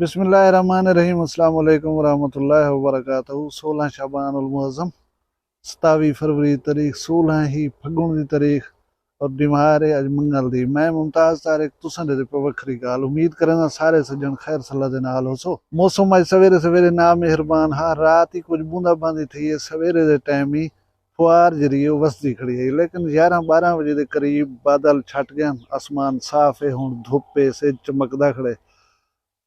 बिस्मिल्लाहिर्रहमानिर्रहीम। अस्सलाम वालेकुम वरहमतुल्लाहि वबरकातुहू। 16 शाबानुल मुअज़्ज़म 27 फरवरी तारीख 16 ही फगुण की तारीख और दिमार है अज मंगल दी। मैं मुमताज तारिक तुसां दे पे वखरी गाल उम्मीद करना सारे सज्जन खैर सलाह दे नाल हो सो। मौसम अज सवेरे सवेरे ना मेहरबान हाँ, रात ही कुछ बूंदा बांदी थी है। सवेरे दे टाइम ही फुआर जरिए वसदी खड़ी है, लेकिन 11-12 बजे के करीब बादल छट गए, आसमान साफ है, हुण धुप है से चमकदा खड़े।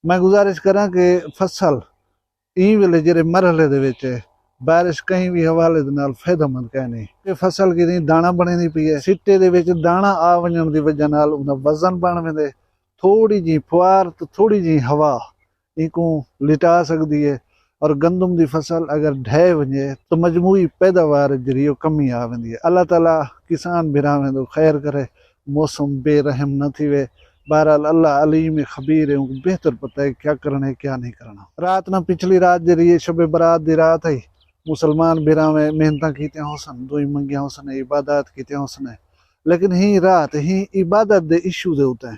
मैं गुजारिश करा कि फसल ई वेले जेरे मरहले दे विच है, बारिश कहीं भी हवाले दे नाल फायदेमंद कह नहीं कि फसल की दाना बनी पई है। सिट्टे दे विच दाना आ वजन की वजह नाल उनका वजन बन वेंदे। थोड़ी जी फुआर तो थोड़ी जी हवा इनको लिटा सकती है, और गंदम की फसल अगर ढह वजे तो मजमूई पैदावार जरिए कमी आ वेंदी है। अल्लाह ताला किसान भिरावें तो खैर करे, मौसम बेरहम न थी वे। बहरहाल अल्लाह अलीम खबीर है, उनको बेहतर पता है क्या करना है क्या नहीं करना। रात ना पिछली रात जरिए शब बरात दी रात है, मुसलमान बिरावे मेहनत की होसन, दुई मंगिया होसन, इबादत की होसन, लेकिन ही रात ही इबादत दे इशू दे उते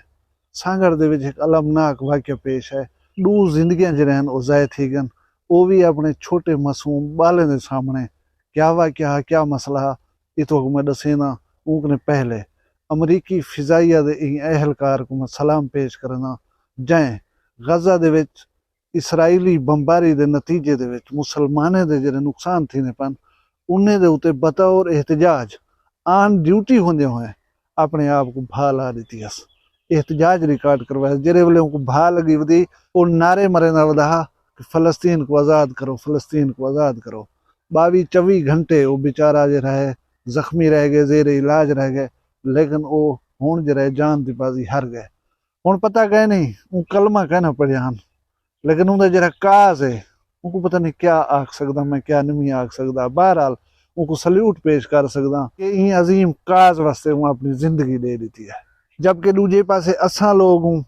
सांगड़ दे विच एक अलमनाक वाक्य पेश है। दू जिंदगियां जरहन वो ज़ाय थी गन, वो भी अपने छोटे मासूम बाले दे सामने। क्या वाक्य क्या मसला इतो मैं दसेना। उनने पहले अमरीकी फिजाइया दे एहलकार को मैं सलाम पेश करना, जै गजा दे विच इसराइली बंबारी दे नतीजे दे विच मुसलमाने दे जेरे नुकसान थीने पन, उन्हें दे उते बतौर एहतजाज आन ड्यूटी होंदे हुए अपने आप को भा ला दी अस। एहतजाज रिकॉर्ड करवाया जेरे वेले उनको भा लगी वधी, और नारे मरे ना वधा कि फलस्तीन को आज़ाद करो, फलस्तीन को आज़ाद करो। 22-24 घंटे वो बेचारा जो रहे जख्मी रह गए, जेरे इलाज रह गए, लेकिन वो हुण जरा जान दी बाजी हार गए। हुण पता कह नहीं वो कलमा कहना पड़िया हन, लेकिन उनका जरा काज है उनको पता नहीं क्या आख सकदा मैं, क्या नहीं आख सकदा। बहरहाल उनको सल्यूट पेश कर सकदा कि इन अजीम काज वास्ते वो अपनी जिंदगी दे दी है। जबकि दूजे पासे असा लोग हूँ,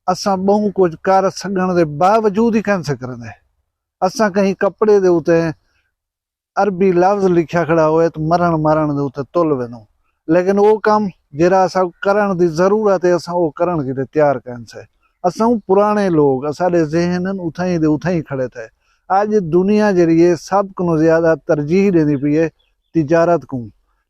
असा बहु कुछ कर सकण दे बावजूद ही कैंसे करदे। असा कहीं कपड़े दे उते अरबी लफ्ज लिखा खड़ा होए तो मरण मरण दे उते तुल वेंदो, लेकिन वो काम जरा असा करण दी जरूरत है असा वो करण के तैयार कैंसे। असा पुराने लोग असाडे ज़हन उथाई दे उथाई खड़े थे। आज दुनिया जरिए सब को ज्यादा तरजीह देनी पई है तिजारत को।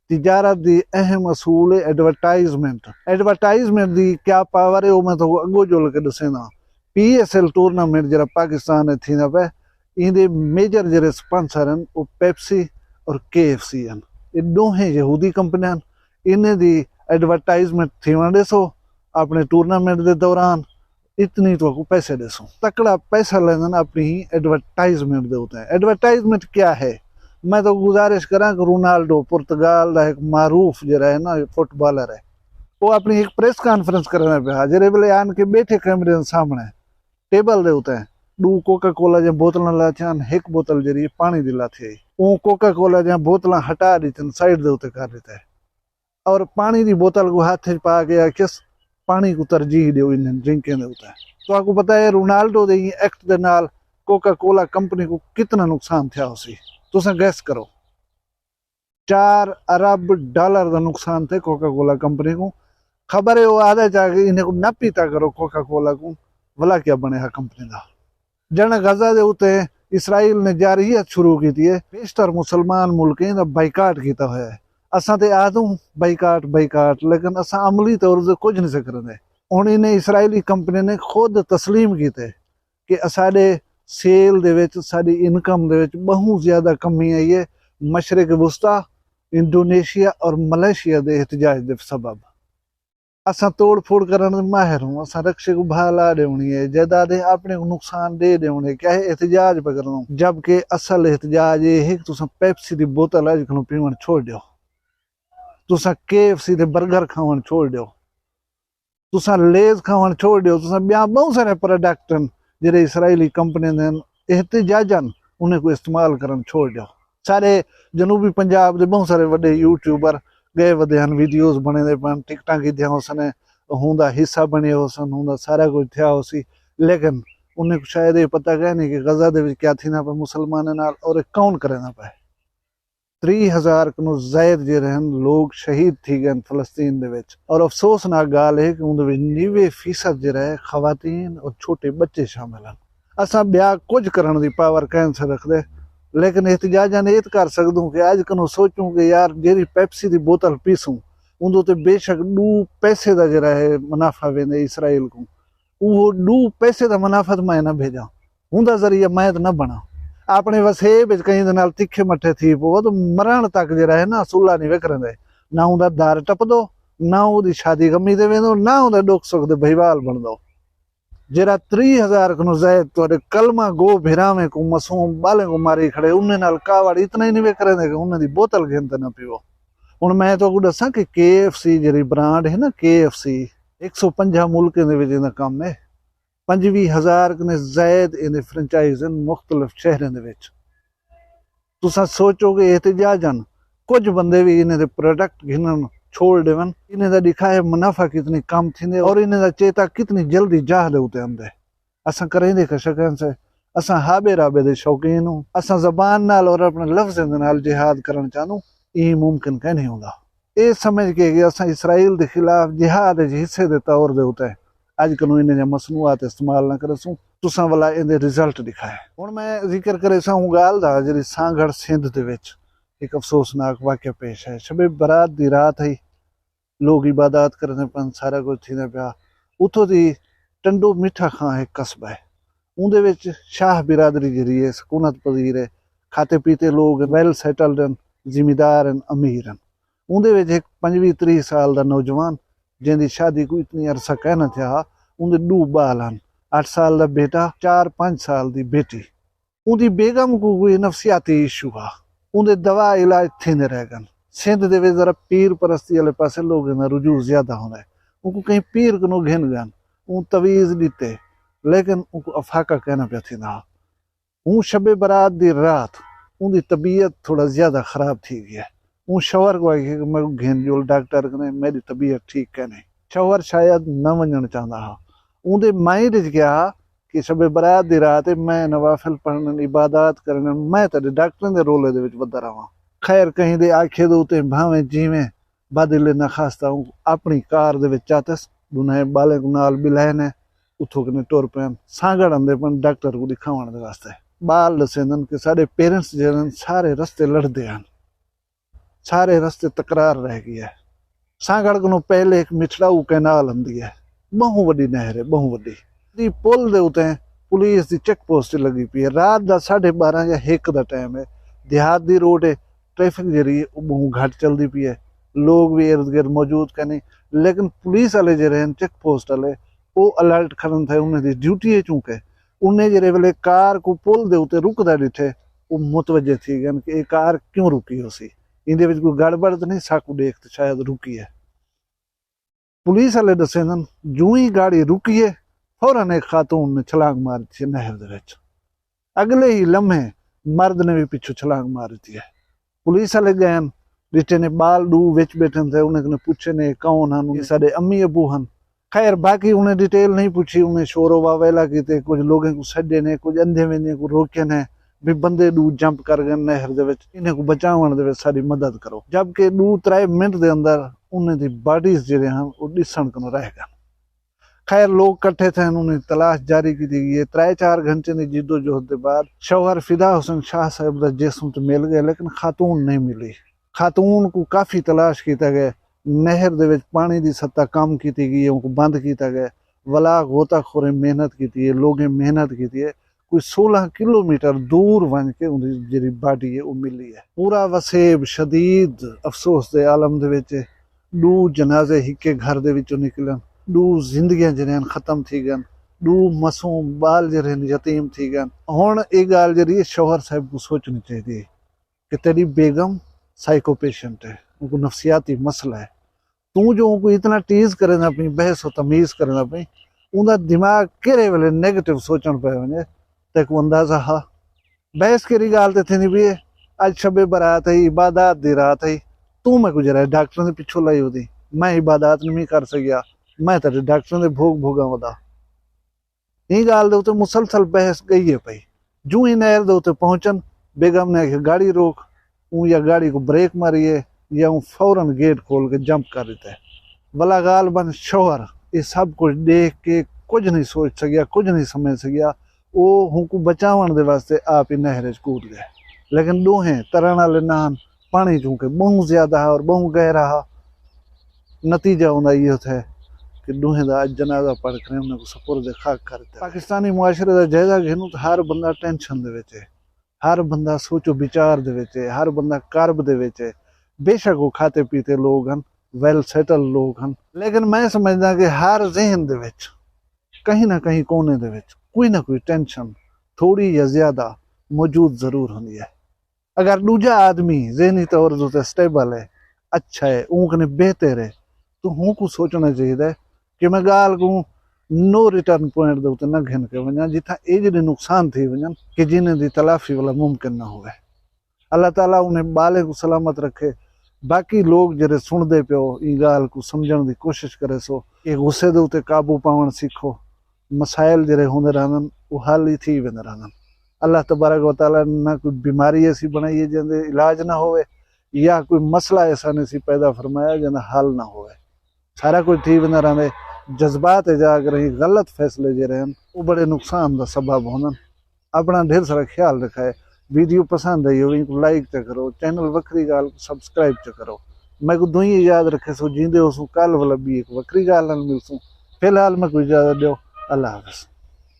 तिजारत दी अहम असूल है एडवरटाइजमेंट। एडवरटाइजमेंट दी क्या पावर है वो मैं तो अगो जुल के दसेना। PSL टूर्नामेंट जरा पाकिस्तान थी पे, इनके मेजर जरे स्पॉन्सर हैं वो पेप्सी और KFC हैं। ये दोहें यहूदी कंपनियां, इन्हें दी एडवरटाइजमेंट थी देसो अपने टूर्नामेंट के दौरान, इतनी तो आपको पैसे देसो तकड़ा पैसा लेना अपनी ही एडवरटाइजमेंट दे होते हैं। एडवरटाइजमेंट क्या है, मैं तो गुजारिश करा कि रोनाल्डो पुर्तगाल का एक मारूफ जरा है ना फुटबॉलर है, वो अपनी एक प्रेस कॉन्फ्रेंस करने पे जरे वेले आन के बैठे कैमरे सामने टेबल दे होते हैं। दू कोका कोला जो बोतल लाथियान, एक बोतल जरिए पानी दी लाथी, वो कोका कोला जो बोतल हटा दी साइड दे उते कर देते, और पानी की बोतल को हाथ पा के किस पानी को तरजीह दो इन ड्रिंकें होता है। तो आपको पता है रोनाल्डो दे एक्ट दे नाल कोका कोला कंपनी को कितना नुकसान था उसी, तुसा गैस करो। $4 अरब का नुकसान थे कोका कोला कंपनी को। खबर है वो आधा जाके इन्हें को न पीता करो कोका कोला को, भला क्या बने है कंपनी का। जन गजा दे उते इसराइल ने जारहियत शुरू की थी, बेशतर मुसलमान मुल्क बाइकाट किया हुआ है। असा तो आदू बाइकाट बाइकाट, लेकिन असा अमली तौर से कुछ नहीं सकते। हुण इन्हें इसराइली कंपनी ने खुद तस्लीम किए कि साडे सेल दे विच साडी इनकम दे विच बहुत ज्यादा कमी आई है मशरिक वस्ता, इंडोनेशिया और मलेशिया के एहतजाज के सबब। असा तोड़ फोड़ करने माहिर हूँ, असा रक्षे को भाला देनी है, जायदादे अपने को नुकसान दे देने, क्या है एहतजाज पे करना। जबकि असल एहतजाज ये है कि तुसा पेप्सी की बोतल अज को पीवन छोड़ दो, तुसा KFC दे बर्गर खावन छोड़ दो, तुसा लेज खावन छोड़ दो, तुसा ब्याह बहुत सारे प्रोडक्ट जेरे इसराइली कंपनी ने एहतजाजन उन्हें को इस्तेमाल करन छोड़ दो। सारे जनूबी पंजाब के बहुत सारे बड़े यूट्यूबर गए वधे हैं, वीडियोज बने दे पन, टिकटा की होसन, हुंदा हिस्सा बने होसन, हुंदा सारा कुछ थिया होसी, लेकिन उन्हें शायद ये पता कह नहीं कि गजा दे क्या थी ना पे मुसलमान नाल और कौन करे ना पे। 30,000 को जायद जे रहन लोग शहीद थी गए फलस्तीन दे विच, और अफसोसनाक गाल है कि उनके 90% जे रहे खवातीन और छोटे बच्चे शामिल हैं। असां ॿिया कुछ करण दी पावर कैन से रखदे, लेकिन एहतजाजां ने इत कर सकदूं कि अज कनो सोचूं कि यार जेरी पेप्सी दी बोतल पीसूं उंदे ते बेशक 2 पैसे दा जरा है मुनाफा वेंदे इसराइल को, वो 2 पैसे दा मुनाफा तो मैं ना भेजा उंदा जरिया मैं तो ना बना अपने वसेब कहीं दे नाल तिखे मठे थी पो तो मरण तक जरा है ना सुला नहीं विकरंदे, ना उंदा दार टपदो, ना उदी शादी गमी दे वेंदो, ना उंदा दुख सुख दे भईवाल बनदो। जरा 30,000 को जायद तो कलमा गो भिरावे को मसूम बाले को मारी खड़े उन्हें नाल कावड़ इतना ही नहीं वे करेंगे कि उन्हें दी बोतल घेनते ना पीवो। हुण मैं तो दसा कि KFC जरी ब्रांड है ना KFC 150 मुल्कें दे विच इहदा काम है, 25,000 कने जायद इहदे फ्रेंचाइज मुख्तलिफ शहरें दे विच। तुसां सोचोगे एहतजाजन कुछ बंदे भी इन्हें दे प्रोडक्ट घिनन छोड़ देवन, इन्हें दा दिखाए मुनाफा कितनी कम थींदे और इन्हें दा चेता कितनी जल्दी जाह दे उते आंदे। असां करेंदे कशकन से असां हाबे राबे दे शौकीन हूं, असां जबान नाल और अपने लफ्ज़ां दे नाल जिहाद करन चाहूं, ये मुमकिन कह नहीं होंदा। ये समझ के कि असां इसराइल दे खिलाफ जिहाद दे हिस्से दे तौर दे उते अज कनो इन्हें मसनूआत इस्तेमाल ना करसूं, तुसां वाला इहदे रिजल्ट दिखाए। हुण मैं जिक्र करे सा गाल दा जरी सांगड़ सिंध दे विच एक अफसोसनाक वाक्य पेश है। शबे बरात दी रात है, लोग इबादत करने पन सारा कुछ थींदा पिया, उथों दी टंडो मिठा खां एक कस्बा है, उंदे विच शाह बिरादरी जरी है सकूनत पजीर है, खाते पीते लोग वेल सेटल्ड हैं, जिमीदार हैं, अमीर हैं। उंदे विच एक 25-30 साल दा नौजवान जिंदी शादी को इतनी अरसा कह न थिया, उंदे 2 बाल हैं, 8 साल दा बेटा, 4-5 साल दी बेटी। उंदी बेगम को कोई नफसियाती इशू आ, उंदे दवा इलाज थींदे रह गन। सिंध दे विच जरा पीर परस्ती वाले पासे लोगों का रुझू ज्यादा होंदा है, उनको कहीं पीर को घिन गन उन तवीज़ दिते, लेकिन उनको अफाका कहना पिया थींदा। हूँ शबे बरात दी रात उनकी तबीयत थोड़ा ज्यादा खराब थी गई है, हूँ शवर को आई मैं घिन जो डॉक्टर कने मेरी तबीयत ठीक कहने, शवर शायद न वञण चाहता हा। उनके माइंड च गया कि शबे बरात दी रात मैं नवाफिल पढ़न इबादत करन, मैं तो डॉक्टर दे रोले दे विच वधा रहा। खैर कहीं दे आखे दे उते भावे जिवें बदिले न खास्ता हूँ अपनी कार दे विच चातस दुनाए बाले को नाल बिलाए ने उथों कने टुर पैन सांगड़ आंदे पन डॉक्टर को दिखावण दे वास्ते। बाल दसेंदन कि साडे पेरेंट्स जरन सारे रस्ते लड़दे हैं, सारे रस्ते तकरार रह गई है। सांगड़ को पहले एक मिठड़ाऊ कैनाल आंदी है, बहु वड्डी नहर है, बहु वड्डी पुल दे उते पुलिस दी चेक पोस्ट लगी पई है। रात दा 12:30 या 1 दा टाइम है, देहात दी रोड है, ट्रैफिक जरी बहु घट चलती पई है, लोग भी इर्द गिर्द मौजूद कने, लेकिन पुलिस वाले जरे चेक पोस्ट वाले वो अलर्ट खड़न थे, उन्हें ड्यूटी है चूंकि उन्हें जरे वेले कार को पुल दे उते रुकदा डिठे वो मुतवजे थी गन कि कार क्यों रुकी हो सी, इंदे विच कोई गड़बड़ तो नहीं, साकू देख तो शायद रुकी है। पुलिस वाले दसेंदन जूं ही गाड़ी रुकी है फौरन एक खातून ने छलांग मारी थी नहर दे विच, अगले ही लम्हे मर्द ने भी पिछू छलांग मारी थी। पुलिस वाले गए डिटे ने बाल 2 विच बैठे थे, उन्हें पूछे ने कौन हैं, साडे अम्मी अबू हैं। खैर बाकी उन्हें डिटेल नहीं पूछी, उन्हें शोरो वावेला किते, कुछ लोगों को सड्डे ने, कुछ अंधे वेंदे को रोके ने भी बंदे 2 जंप कर गए नहर दे विच, इन्हें को बचावन दे विच साडी मदद करो। जबकि 2-3 मिनट दे अंदर उन्हें दी बॉडीज जिहड़े हैं वो दिसण को रह गए। खैर लोग कट्ठे थे, उन्हें तलाश जारी की गई। 3-4 घंटे की जिद्दोजहद के बाद शौहर फिदा हुसैन शाह साहब का जिस्म तो मिल गया, लेकिन खातून नहीं मिली। खातून को काफ़ी तलाश किया गया, नहर दे विच पानी की सतह कम की गई, उनको बंद किया गया, वला गोताखोरें मेहनत की, लोगों मेहनत की है, कोई 16 किलोमीटर दूर वन के उनकी जी बॉडी है वो मिली है। पूरा वसेब शदीद अफसोस के आलम दे विच 2 जनाजे हिके घर दे विचों निकलन, 2 जिंदगियां जरियान खत्म थी गन, 2 मासूम बाल जरियान यतीम थी गन। हुण ये गाल जरी शौहर साहब को सोचनी चाहिए कि तेरी बेगम साइको पेशेंट है, उनको नफसियाती मसला है, तू जो उनको इतना टीज करे ना पई, बहस और तमीज़ करे ना पई, उनका दिमाग केरे वेले नेगेटिव सोचण पे वने तेको अंदाजा हा। बहस केरी गाल ते थी भी अज शबे बरात है, इबादत दी रात है, तू मैं गुजरा डॉक्टर ने पिछू लाई होती, मैं इबादत नहीं कर सकिया, मैं तेरे डॉक्टर ने भोग भोगा वदा। ये गाल दे उते मुसलसल बहस गई है पई। जू ही नहर दे उते पहुंचन बेगम ने आखिया गाड़ी रोक, या गाड़ी को ब्रेक मारिए या फौरन गेट खोल के जंप कर देता है। वला गाल बन शौहर ये सब कुछ देख के कुछ नहीं सोच सकिया, कुछ नहीं समझ सकिया, वो हुंकू बचावन दे वास्ते आप ही नहर च कूद गए, लेकिन दोहें तरण वाले नान पानी चूंकि बहुत ज्यादा है और बहुत गहरा है। नतीजा उनका ये है कि दोहें का अज जनाजा पढ़ कर उन्हें सपुर्द खाक करते। पाकिस्तानी मुआशरे का जायजा घेनू तो हर बंदा टेंशन दे विच है, हर बंदा सोचो विचार दे विच है, हर बंदा कर्ब दे विच है। बेशक वो खाते पीते लोग हैं, वेल सेटल लोग हैं, लेकिन मैं समझदा कि हर जहन दे विच कहीं ना कहीं कोने दे विच कोई ना कोई टेंशन थोड़ी या ज्यादा मौजूद जरूर होंदी है। अगर दूजा आदमी जहनी तौर से स्टेबल है, अच्छा है, ऊँकने बेहतर है, तो हूँ को सोचना चाहिए कि मैं गाल को नो रिटर्न पॉइंट दे न घिन के वञा जिथा एज ॾे नुक़सान थी वञनि कि जिन्हें दी तलाफी वाला मुमकिन न होवे। अल्लाह ताला उन्हें बाले को सलामत रखे। बाकी लोग जरे सुनते पियो ई गाल को समझण की कोशिश करे सो कि गुस्से दे उते काबू पावण सीखो। मसाइल जरे होंदे रहंदन वो हल ही थी वेंदे रहंदन। अल्लाह तबारक व तआला ना कोई बीमारी ऐसी बनाई है जिंदे इलाज ना होवे, या कोई मसला ऐसा नहीं पैदा फरमाया जिंदा हल ना होवे। सारा कुछ थी वेंदा रहंदे। जज्बात जाग रही गलत फैसले जे रहन वो बड़े नुकसान का सबब होंदन। अपना ढेर सारा ख्याल रखा है। वीडियो पसंद आई हो लाइक च करो, चैनल वक्री गाल सब्सक्राइब च करो। मैं को दुई याद रखे सो जींदे हो कल वाला भी एक वक्री गाल मिलसूं। फिलहाल मैं कोई इजाजत दो। अल्लाह हाफ़िज़।